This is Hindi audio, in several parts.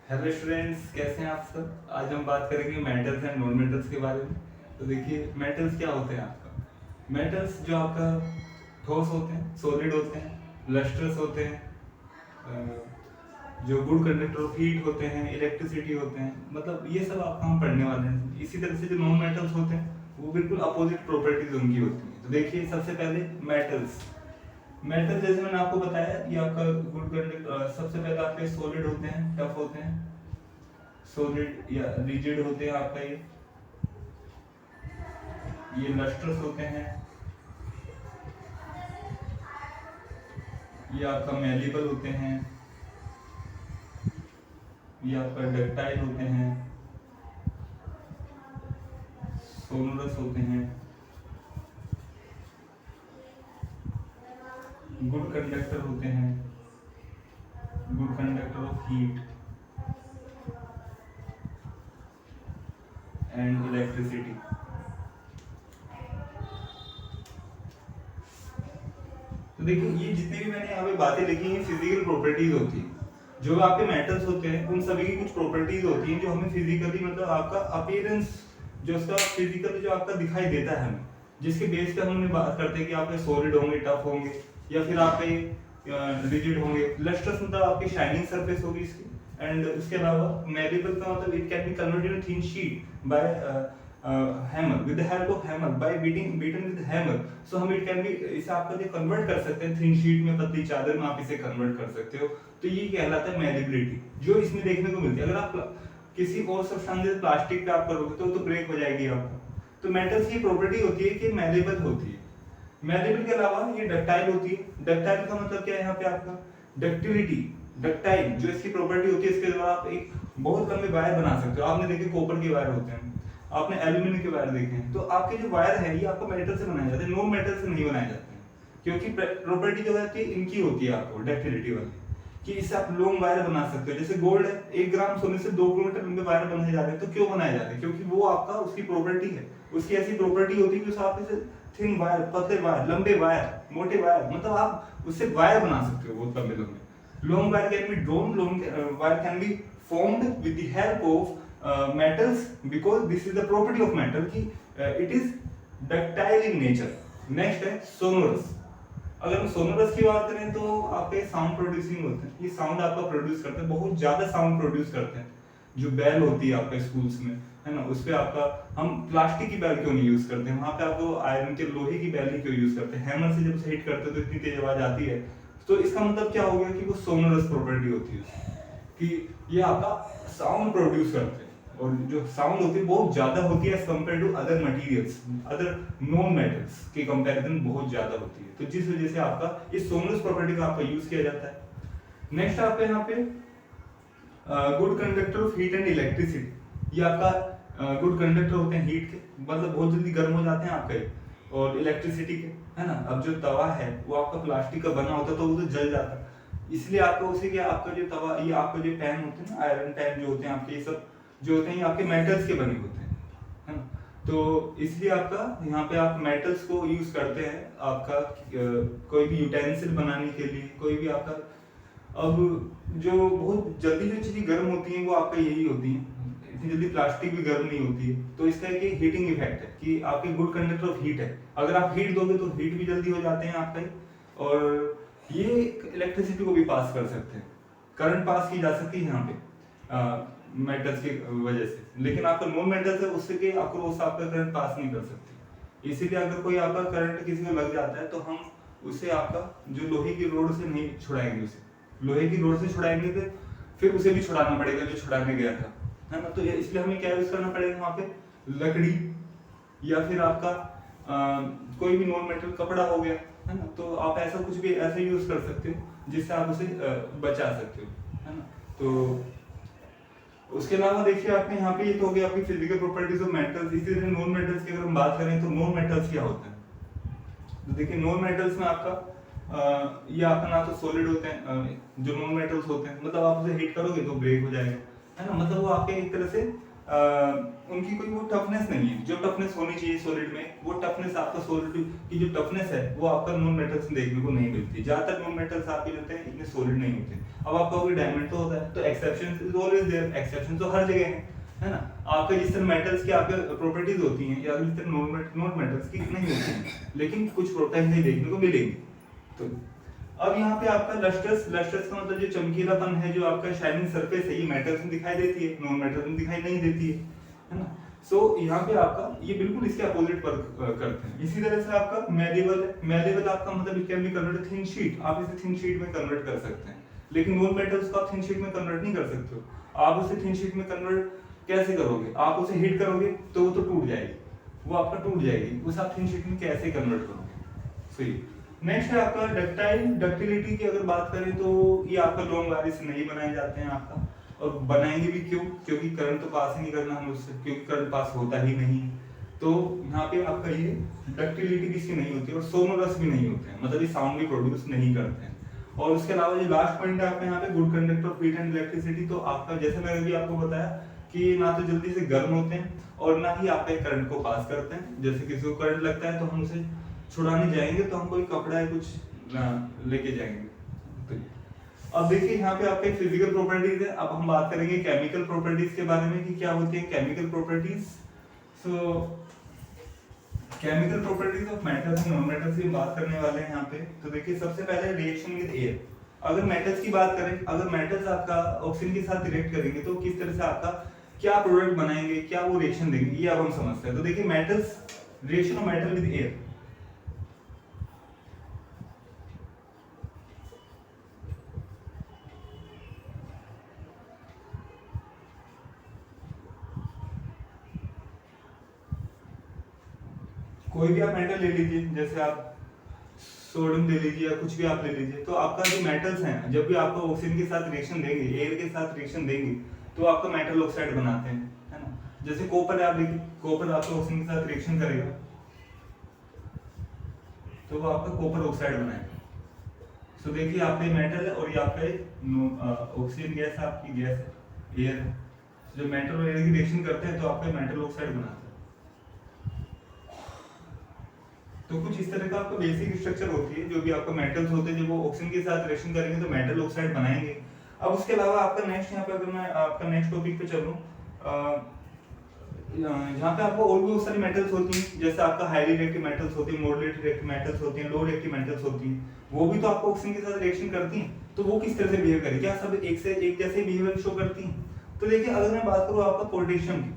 हेलो स्टूडेंट्स, कैसे हैं आप सब। आज हम बात करेंगे मेटल्स एंड नॉन मेटल्स के बारे में। तो देखिए, मेटल्स क्या होते हैं आपका। मेटल्स जो आपका ठोस होते हैं, सॉलिड होते हैं, लस्ट्रस होते हैं, जो गुड कंडक्टर ऑफ हीट होते हैं, इलेक्ट्रिसिटी होते हैं, मतलब ये सब आपका हम पढ़ने वाले हैं। इसी तरह से जो नॉन मेटल्स होते हैं वो बिल्कुल अपोजिट प्रॉपर्टीज उनकी होती हैं। तो देखिए, सबसे पहले मेटल्स। मेटल जैसे मैंने आपको बताया, ये आपका गुड कंडक्टर, सबसे पहले आपके सॉलिड होते हैं, टफ होते हैं, सॉलिड या रिजिड होते हैं आपका। ये लस्ट्रस होते हैं, ये आपका मेलिबल होते हैं, ये आपका डक्टाइल होते हैं, सोनरस होते हैं, गुड कंडक्टर होते हैं, good conductor of heat and electricity. तो देखिए, ये जितने भी मैंने यहाँ पे बातें लिखी हैं फिजिकल प्रॉपर्टीज होती हैं। जो आपके मेटल्स होते हैं उन सभी की कुछ प्रॉपर्टीज होती हैं जो हमें फिजिकली, मतलब आपका अपीयरेंस, जो उसका फिजिकल जो आपका दिखाई देता है हमें, जिसके बेस पे हम बात करते हैं कि आपके सॉलिड होंगे, टफ होंगे, या फिर आपके रिजिड होंगे। लस्ट्रस मतलब आपकी शाइनिंग सरफेस होगी इसकी। एंड उसके अलावा मेलिबल का मतलब it can be converted in thin sheet by hammer, with the help of hammer, by beating with hammer. So हम इट कैन बी, इसे आपका जो कन्वर्ट कर सकते हैं थिन शीट में, पतली चादर में आप इसे कन्वर्ट कर सकते हो। तो ये कहलाता है मेलिबिलिटी, जो इसमें देखने को मिलती है। अगर आप किसी और सब्सटेंस जैसे प्लास्टिक पे आप करोगे तो ब्रेक हो जाएगी आपको। तो मेटल्स की प्रॉपर्टी होती है कि मेलेबल होती है। मेलेबल के अलावा ये डक्टाइल होती है। डक्टाइल का मतलब क्या है यहाँ पे आपका, डक्टिलिटी। डक्टाइल जो इसकी प्रॉपर्टी होती है, इसके द्वारा आप एक बहुत लंबे वायर बना सकते हो। आपने देखे कॉपर के वायर होते हैं, आपने एल्यूमिनियम के वायर देखे हैं। तो आपके जो वायर है ये आपको मेटल से बनाए जाते हैं, नॉन मेटल से नहीं बनाए जाते हैं। क्योंकि प्रॉपर्टी जो है इनकी होती है आपको डक्टिलिटी वाली, कि इससे आप लॉन्ग वायर बना सकते हो। जैसे गोल्ड है, 1 ग्राम सोने से 2 किलोमीटर लंबे वायर बनाए जा रहे हैं। तो क्यों बनाए जा रहे हैं? क्योंकि वो आपका, उसकी प्रॉपर्टी है, उसकी ऐसी प्रॉपर्टी होती है कि आप इसे थिन वायर, पतले वायर, लंबे वायर, मोटे वायर, मतलब आप उससे वायर बना सकते हो बहुत लंबे लंबे। Long wire can be drone, long wire can be formed with the help of metals, because this is the property of metal कि it is ductile in nature. Next है सोनोरस। अगर हम सोनोरस की बात करें तो आपके साउंड प्रोड्यूसिंग होते हैं। ये साउंड आपका प्रोड्यूस करते हैं, बहुत ज्यादा साउंड प्रोड्यूस करते हैं। जो बेल होती है आपके स्कूल्स में, है ना, उस पे आपका, हम प्लास्टिक की बेल क्यों नहीं यूज करते हैं, वहां पे आपको आयरन के, लोहे की बेल ही क्यों यूज करते हैं। हैमर से जब उसे हिट करते हो तो इतनी तेज आवाज आती है। तो इसका मतलब क्या हो गया कि वो सोनोरस प्रॉपर्टी होती है कि ये आपका साउंड प्रोड्यूस करते हैं। और जो साउंड होती है बहुत ज्यादा होती है as compare to other materials, other non metals के कंपैरिजन बहुत ज्यादा होती है। तो जिस वजह से आपका इस सोनोरस प्रॉपर्टी का आपका यूज किया जाता है। नेक्स्ट आपके यहाँ पे good conductor of heat and electricity. ये आपका गुड कंडक्टर होते हैं हीट के, मतलब बहुत जल्दी गर्म हो जाते हैं आपके, और इलेक्ट्रिसिटी के, है ना। अब जो तवा है वो आपका प्लास्टिक का बना होता है तो वो तो जल जाता है, इसलिए आपको उसी के, आपका जो तवा, ये आपका जो पैन होते हैं ना, आयरन पैन जो होते हैं आपके, ये सब जो होते हैं ये आपके मेटल्स के बने होते हैं, है ना। तो इसलिए आपका यहाँ पे आप मेटल्स को यूज करते हैं आपका कोई भी यूटेंसिल बनाने के लिए, कोई भी आपका। अब जो बहुत जल्दी जो चीजें गर्म होती हैं वो आपका यही होती है, इतनी जल्दी प्लास्टिक भी गर्म नहीं होती है। तो इसका एक हीटिंग इफेक्ट है कि आपके गुड कंडक्टर ऑफ हीट है, अगर आप हीट दोगे तो हीट भी जल्दी हो जाते हैं आपका। और ये इलेक्ट्रिसिटी को भी पास कर सकते हैं, करंट पास की जा सकती है यहाँ पे मेटल्स की वजह से। लेकिन आपका नॉन मेटल्स है, उससे के अक्रॉस आपका करंट पास नहीं कर सकती। इसीलिए अगर कोई आपका करंट किसी को लग जाता है तो हम उसे, आपका जो लोहे की रोड से नहीं छुड़ाएंगे, उसे लोहे की रोड से छुड़ाएंगे तो फिर उसे भी छुड़ाना पड़ेगा जो छुड़ाने गया था, है ना। तो इसलिए हमें क्या यूज करना पड़ेगा वहां पे, लकड़ी, या फिर आपका कोई भी नॉन मेटल कपड़ा हो गया, है ना। तो आप ऐसा कुछ भी ऐसे यूज कर सकते हो जिससे आप उसे बचा सकते हो, है ना। तो उसके अलावा देखिए, आपने यहाँ पे ये तो हो गया आपकी फिजिकल प्रॉपर्टीज ऑफ मेटल्स। इसी तरह नॉन मेटल्स की अगर हम बात करें तो नॉन मेटल्स क्या होते हैं। तो देखिए, नॉन मेटल्स में आपका ये आपका ना तो सॉलिड होते हैं, जो नॉन मेटल्स होते हैं, मतलब आप उसे हीट करोगे तो ब्रेक हो जाएगा, है ना। मतलब वो आपके एक तरह से उनकी कोई वो टफनेस नहीं है, जो टफनेस होनी चाहिए सॉलिड में, वो टफनेस आपका सॉलिड की जो टफनेस है वो आपका नॉन मेटल्स में देखने को नहीं मिलती। ज्यादातर नॉन मेटल्स आपके रहते हैं इतने सॉलिड नहीं होते। अब आपका कोई डायमंड तो होता है, तो exception is always there, exception तो हर जगह है ना। आपका जिस तरह मेटल्स की आपके प्रॉपर्टीज होती हैं या जिस तरह नॉन मेटल्स की नहीं होती हैं, लेकिन कुछ प्रॉपर्टीज देखने को मिलेंगी। तो अब यहाँ पे आपका लस्ट्रस, लस्ट्रस का मतलब जो चमकीलापन है, जो आपका शाइनिंग सरफेस है, ये मेटल्स में दिखाई देती है, नॉन मेटल्स में दिखाई नहीं देती है ना। सो यहाँ पे आपका ये बिल्कुल इसके अपोजिट वर्क करते हैं। इसी तरह से आपका मेलेबल है, मेलेबल आपका मतलब it can be converted thin sheet, आप इसे थिन शीट में कन्वर्ट कर सकते हैं, लेकिन नॉन मेटल्स को आप थिन शीट में कन्वर्ट नहीं कर सकते हो। आप उसे थिन शीट में कन्वर्ट कैसे करोगे, आप उसे हीट करोगे तो वो तो टूट जाएगी, वो आपका टूट जाएगी, उसे आप थिन शीट में कैसे कन्वर्ट करोगे। सही। नेक्स्ट है आपका डक्टाइल, डक्टिलिटी की अगर बात करें तो ये आपका लॉन्ग वायर से नहीं बनाए जाते हैं आपका, और बनाएंगे भी क्यों, क्योंकि करंट तो पास ही नहीं करना हम उससे, क्योंकि करंट पास होता ही नहीं, तो यहाँ पे आपका ये डक्टिलिटी भी इसकी नहीं होती और सोनोरस भी नहीं होते हैं, मतलब ये साउंड भी प्रोड्यूस नहीं करते हैं। और उसके अलावा जो लास्ट पॉइंट है आपका यहाँ पे good conductor of heat and electricity, तो आपका जैसे मैंने अभी आपको बताया कि ना तो जल्दी से गर्म होते हैं और ना ही आपके करंट को पास करते हैं। जैसे किसी को करंट लगता है तो हम उसे छुड़ाने जाएंगे तो हम कोई कपड़ा या कुछ लेके जाएंगे। तो अब देखिए यहाँ पे आपके फिजिकल प्रॉपर्टीज है। अब हम बात करेंगे केमिकल प्रॉपर्टीज के बारे में कि क्या होती है chemical properties. So chemical properties of metals and non metals की बात करने वाले हैं यहाँ पे। तो देखिए सबसे पहले रिएक्शन विद एयर। अगर मेटल्स की बात करें, अगर मेटल्स आपका ऑक्सीजन के साथ रिएक्ट करेंगे तो किस तरह से आपका क्या प्रोडक्ट बनाएंगे, क्या वो रिएक्शन देंगे, ये अब हम समझते हैं। तो देखिए metals, reaction of metal with air. कोई भी आप मेटल ले लीजिए, जैसे आप सोडियम ले लीजिए या कुछ भी आप ले लीजिए, तो आपका जो मेटल्स हैं जब भी आपको ऑक्सीजन के साथ रिएक्शन देंगे, एयर के साथ रिएक्शन देंगे, तो आपका मेटल ऑक्साइड बनाते हैं, है ना। जैसे कॉपर है, आप देखिए कॉपर आपको ऑक्सीजन के साथ रिएक्शन करेगा तो वो आपका कॉपर ऑक्साइड बनाएगा। सो देखिए आप पे मेटल है और ये आपका ऑक्सीजन गैस है, आपकी गैस है, एयर है। जब मेटल और एयर की रिएक्शन करते हैं तो आपका मेटल ऑक्साइड बनाता है। तो कुछ इस तरह का आपका बेसिक स्ट्रक्चर होती है। जो भी आपका मेटल्स होते हैं जब वो ऑक्सीजन के साथ रिएक्शन करेंगे तो मेटल ऑक्साइड बनाएंगे। अब उसके अलावा आपका नेक्स्ट यहाँ पे, अगर मैं आपका नेक्स्ट टॉपिक पे चलूं, यहाँ पे आपको और भी बहुत सारी मेटल्स होती हैं, जैसे आपका हाईली रिएक्टिव मेटल्स होती हैं, मॉडरेट रिएक्टिव मेटल्स होती हैं, लो रिएक्टिव मेटल्स होती हैं, वो भी तो आपको ऑक्सीजन के साथ रिएक्शन करती हैं। तो वो किस तरह से बिहेव करेगी, क्या सब एक से एक जैसे बिहेवियर शो करती हैं? तो देखिए अगर मैं बात करूँ आपका पोटेशियम की,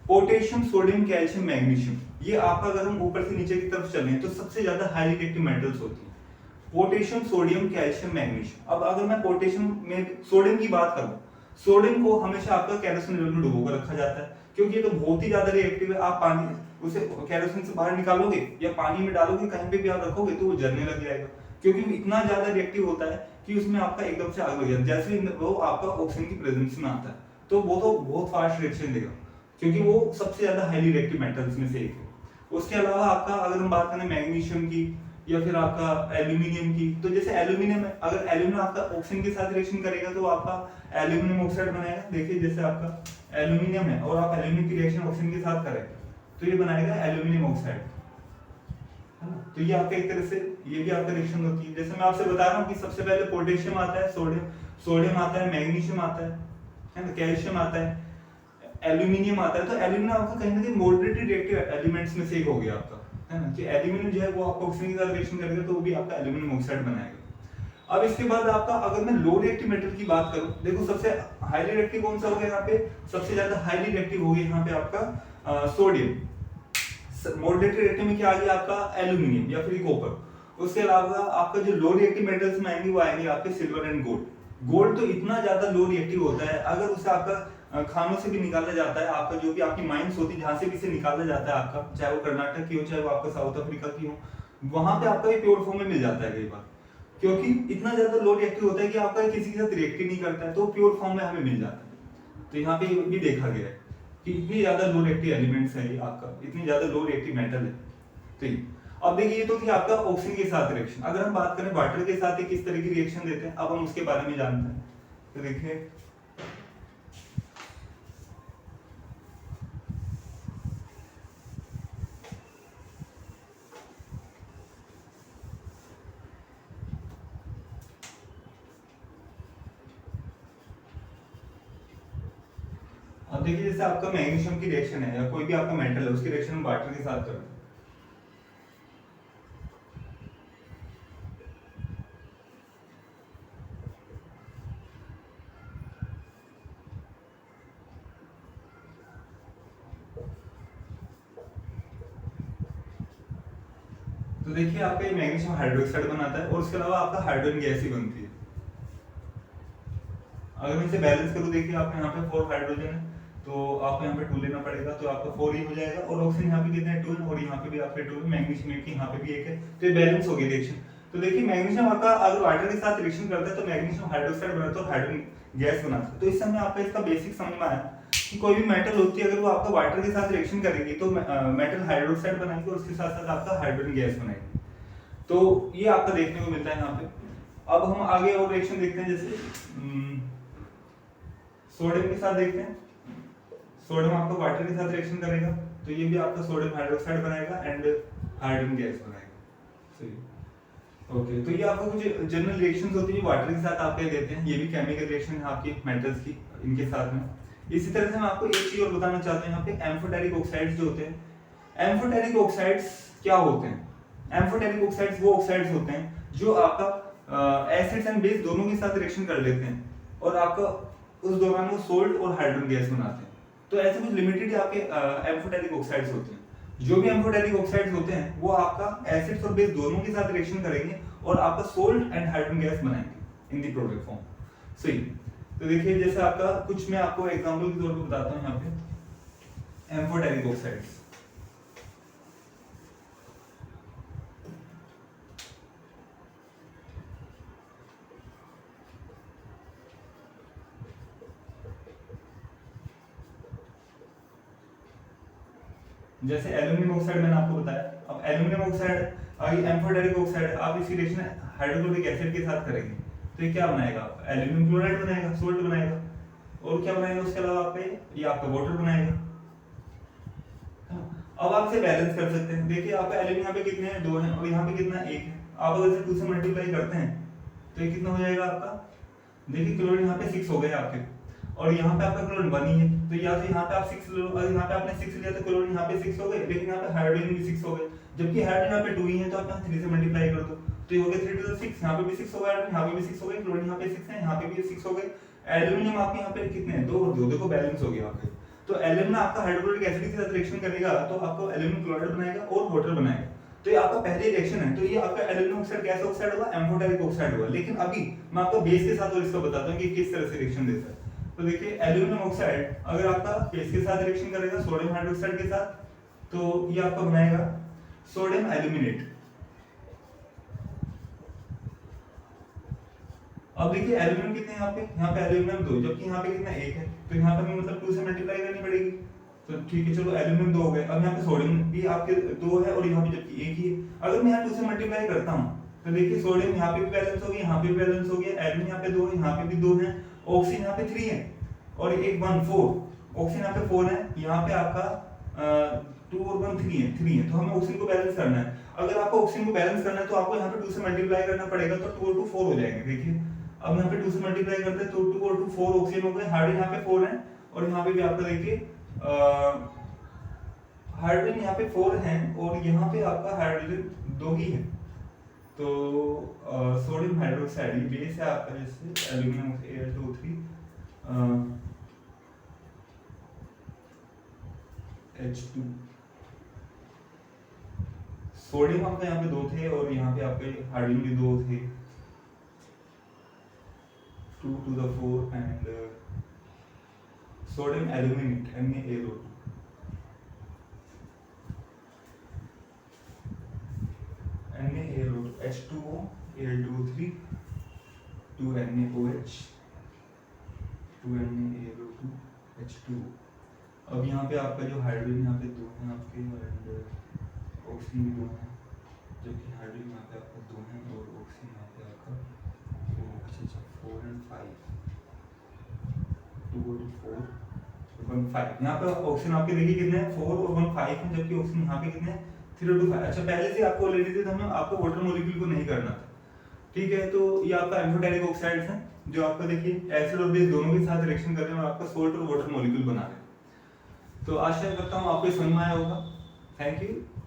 पोटेशियम, सोडियम, कैल्शियम, मैग्नीशियम, ये आपका अगर हम ऊपर से नीचे की तरफ चलें तो सबसे ज्यादा हाईली रिएक्टिव मेटल्स होती हैं। Potassium, sodium, calcium, magnesium. अब अगर मैं पोटेशियम में सोडियम की बात करूं, सोडियम को हमेशा आपका केरोसिन जल में डुबो कर रखा जाता है, क्योंकि ये तो बहुत ही ज्यादा रिएक्टिव है। आप पानी उसे केरोसिन से बाहर निकालोगे या पानी में डालोगे, कहीं पे भी आप रखोगे तो वो जलने लग जाएगा, क्योंकि वो इतना ज्यादा रिएक्टिव होता है कि उसमें आपका एकदम से आग लग जाता है। जैसे ही वो आपका ऑक्सीजन की प्रेजेंस में आता है तो वो तो बहुत फास्ट रिएक्शन देगा, क्योंकि वो सबसे ज्यादा हाईली रिएक्टिव मेटल्स में से एक है। उसके अलावा आपका अगर हम बात करें मैग्नीशियम की या फिर आपका एल्यूमिनियम की, तो जैसे एल्यूमिनियम है, अगर एल्यूमिनियम आपका ऑक्सीजन के साथ रिएक्शन करेगा तो आपका एल्यूमिनियम ऑक्साइड बनाएगा। देखिए जैसे आपका एल्यूमिनियम है और आप एल्यूमिनियम की रिएक्शन ऑक्सीजन के साथ करें तो ये बनाएगा एल्यूमिनियम ऑक्साइड, है ना। तो ये आपका एक तरह से ये भी आपका रिएक्शन होती है। जैसे मैं आपसे बता रहा हूँ कि सबसे पहले पोटेशियम आता है, सोडियम आता है, मैग्नीशियम आता है ना, कैल्शियम आता है, एल्यूमिनियम आता है। तो एल्यूमिनियम आपका कहीं ना कहीं मॉडरेट रिएक्टिव एलिमेंट्स में से एक हो गया आपका, है ना, कि एल्यूमिनियम जो है वो आपका ऑक्सीजन के साथ रिएक्शन करेगा तो वो भी आपका एल्यूमिनियम ऑक्साइड बनाएगा। अब इसके बाद आपका अगर मैं लो रिएक्टिव मेटल की बात करूं, देखो सबसे हाईली रिएक्टिव कौन सा हो गया यहाँ पे, सबसे ज्यादा हाईली रिएक्टिव हो गया यहाँ पे आपका सोडियम। मॉडरेट रिएक्टिव में क्या आ गया आपका एल्यूमिनियम या फिर कॉपर। उसके अलावा आपका जो लो रिएक्टिव मेटल्स में आएंगे वो आएंगे आपके सिल्वर एंड गोल्ड। गोल्ड तो इतना ज्यादा लो रिएक्टिव होता है, अगर उसे आपका खानों से भी निकाला जाता है, आपका जो भी आपकी माइंस होती है जहां से भी इसे निकाला जाता है आपका, चाहे वो कर्नाटक की हो चाहे वो आपका साउथ अफ्रीका की हो, वहां पे आपका ये प्योर फॉर्म में मिल जाता है कई बार, क्योंकि इतना ज्यादा लो रिएक्टिव होता है कि आपका किसी के साथ रिएक्ट ही नहीं करता है, तो प्योर फॉर्म में हमें मिल जाता है। तो यहाँ पे भी देखा गया है कि इतनी ज्यादा लो रिएक्टिव एलिमेंट्स है ये आपका, इतनी ज्यादा लो रिएक्टिव मेटल है। ठीक, अब देखिए ये तो थी आपका ऑक्सीजन के साथ रिएक्शन। अगर हम बात करें वाटर के साथ किस तरह की रिएक्शन देते हैं, अब हम उसके बारे में जानते हैं। तो देखिए अब देखिए जैसे आपका मैग्नीशियम की रिएक्शन है या कोई भी आपका मेटल है उसकी रिएक्शन हम वाटर के साथ करते हैं। तो देखिए आपका ये मैग्नीशियम हाइड्रोक्साइड बनाता है और उसके अलावा आपका हाइड्रोजन गैस ही बनती है। अगर मैं इसे बैलेंस करूं, देखिए आपके यहाँ पे 4 हाइड्रोजन है तो आपको यहाँ पे 2 लेना पड़ेगा, तो आपका 4 ही हो जाएगा। और ऑक्सीजन यहाँ पे कितने हैं 2 है और यहाँ पे भी आपके 2 है, मैग्नीशियम की यहाँ पे भी 1 है, तो ये बैलेंस हो गई रिएक्शन। तो देखिए मैग्नीशियम आपका अगर वाटर के साथ रिएक्शन करता है तो मैग्नीशियम हाइड्रोक्साइड बनाता है और हाइड्रोजन गैस बनाता है। तो इस समय आपका इसका बेसिक समझ में आया कि कोई भी मेटल होती है अगर वो आपका वाटर के साथ रिएक्शन करेगी तो मेटल हाइड्रोक्साइड बनाएगी और उसके साथ साथ आपका हाइड्रोजन गैस बनाएगी। तो ये आपका देखने को मिलता है यहाँ पे। अब हम आगे और रिएक्शन देखते हैं, जैसे सोडियम के साथ देखते हैं। सोडियम आपका वाटर के साथ रिएक्शन करेगा तो ये भी आपका सोडियम हाइड्रोक्साइड बनाएगा एंड हाइड्रोजन गैस बनाएगा। सही, ओके। तो ये आपको कुछ जनरल रिएक्शंस होती है जो वाटर के साथ आपके देते हैं, ये भी केमिकल रिएक्शन है आपकी मेटल्स की इनके साथ में। इसी तरह से मैं आपको एक चीज और बताना चाहता हूँ, यहाँ पे एम्फोटेरिक ऑक्साइड्स जो होते हैं। एम्फोटेरिक ऑक्साइड्स क्या होते हैं? एम्फोटेरिक ऑक्साइड्स वो ऑक्साइड्स होते हैं जो आपका एसिड्स एंड बेस दोनों के साथ रिएक्शन कर लेते हैं और आपका उस दौरान वो सोल्ट और हाइड्रोजन गैस बनाते हैं। तो ऐसे कुछ लिमिटेड आपके एम्फोटेरिक ऑक्साइड्स होते हैं। जो भी एम्फोटेरिक ऑक्साइड्स होते हैं वो आपका एसिड्स और बेस दोनों के साथ रिएक्शन करेंगे और आपका सोल्ट एंड हाइड्रोजन गैस बनाएंगे इन दी प्रोडक्ट फॉर्म। सही। तो देखिए जैसे आपका कुछ मैं आपको एग्जांपल के तौर पे बताता हूँ यहाँ पे एम्फोटेरिक ऑक्साइड्स। जैसे एल्यूमिनियम ऑक्साइड मैंने आपको बताया। अब एल्यूमिनियम ऑक्साइड एम्फोटेरिक ऑक्साइड आप इसी रिएक्शन हाइड्रोक्लोरिक एसिड के साथ करेंगे तो ये क्या बनाएगा? एल्यूमिनियम क्लोराइड बनाएगा, सोल्ट बनाएगा। और क्या बनाएगा उसके अलावा आपका ये आपका वाटर बनाएगा। अब आप इसे बैलेंस कर सकते हैं। देखिए आपका एल्यूमिनियम यहाँ पे कितने हैं 2 हैं और यहाँ पे कितना 1 है। आप अगर इसे 2 से मल्टीप्लाई करते हैं तो ये कितना हो जाएगा आपका? देखिए क्लोरीन यहाँ पे 6 हो गए आपके और यहाँ पे आपका क्लोरीन 1 ही है, तो या तो यहाँ पे आप 6 लो और यहाँ पे आपने 6 लिया तो क्लोरीन यहाँ पे 6 हो गए, लेकिन यहाँ पे हाइड्रोजन भी 6 हो गए, जबकि हाइड्रोजन यहाँ पे 2 ही है तो आप यहाँ 3 से मल्टीप्लाई कर दो तो ये हो गया 3 to the 6। यहाँ पे भी 6 हो गया, यहाँ पे भी 6 हो गए, क्लोरीन यहाँ पे 6 है, यहाँ पे भी 6 हो गए। एल्यूमिनियम आपके यहाँ पे कितने हैं 2 और 2, देखो बैलेंस हो गया आपके। तो एल्यूमिनियम आपका हाइड्रोक्लोरिक एसिड के साथ रिएक्शन करेगा तो आपको एल्यूमिनियम क्लोराइड बनाएगा और वाटर बनाएगा। तो ये आपका पहली रिएक्शन है। तो ये आपका एल्यूमिनियम ऑक्साइड कैसा ऑक्साइड हुआ? एम्फोटेरिक ऑक्साइड हुआ। लेकिन अभी मैं आपको बेस के साथ और इसको बताता हूँ कि किस तरह से रिएक्शन देता है। तो देखिए एल्यूमिनियम ऑक्साइड अगर आपका बेस के साथ रिएक्शन करेगा सोडियम हाइड्रोक्साइड के साथ तो ये आपका बनाएगा सोडियम एल्यूमिनेट। अब देखिए एल्यूमिनियम कितने हैं यहाँ पे एल्यूमिनियम 2, जबकि यहाँ पे कितना 1 है, तो यहाँ पे हमें मतलब 2 से मल्टीप्लाई करनी पड़ेगी। तो ठीक है चलो एल्यूमिनियम 2 हो गए। अब यहाँ पे सोडियम भी आपके 2 है और यहाँ पे जबकि 1 ही है। अगर मैं यहाँ 2 से मल्टीप्लाई करता हूँ तो देखिए सोडियम यहाँ पे भी बैलेंस हो गया, यहाँ पे भी बैलेंस हो गया, एल्यूमिनियम यहाँ पे 2 है, यहाँ पे भी 2 है, ऑक्सीजन यहाँ पे 3 है और एक 1 4, ऑक्सीजन यहाँ पे 4 है, यहाँ पे आपका 2 और 1 3 है। तो हमें ऑक्सीजन को बैलेंस करना है। अगर आपको ऑक्सीजन को बैलेंस करना है तो आपको यहाँ पे 2 से मल्टीप्लाई करना पड़ेगा, तो 2 और 2 4 हो जाएंगे। देखिए अब यहाँ पे 2 से मल्टीप्लाई करते हैं तो 2 और 2 4 ऑक्सीजन हो गए, हाइड्रोजन यहाँ पे 4 है और यहाँ पे भी आपका देखिए हाइड्रोजन यहाँ पे 4 है और यहाँ पे आपका हाइड्रोजन 2 ही है। तो सोडियम हाइड्रोक्साइड ये बेस है आपका, जैसे एल्यूमिनियम Al2O3 H2। सोडियम आपका यहाँ पे 2 थे और यहाँ पे आपके हाइड्रोजन भी 2 थे, 2 to the 4 and sodium aluminate NaAlO2 NaAlO2 H2O Al2O3 2NaOH 2NaAlO2 H2O। अब यहाँ पे आपका जो हाइड्रोजन यहाँ पे 2 हैं आपके एंड ऑक्सीजन भी 2 हैं, जबकि हाइड्रोजन यहाँ पे आपका 2 हैं और ऑक्सीजन यहाँ पे आपका 4 and 5 2 और 4 1 5। यहाँ पे ऑक्सीजन आपके देखिए कितने हैं 4 और 1 5 हैं, जबकि ऑक्सीजन यहाँ पे कितने हैं 3 और 2 5। अच्छा पहले से आपको ऑलरेडी थे, हमें आपको वाटर मॉलिक्यूल को नहीं करना था, ठीक है। तो ये आपका एम्फोटेरिक ऑक्साइड्स हैं जो आपका देखिए एसिड और बेस दोनों के साथ रिएक्शन कर रहे हैं और आपका सोल्ट और वाटर मॉलिक्यूल बना रहे हैं। तो आशा करता हूँ आपको समझ में आया होगा। Thank you.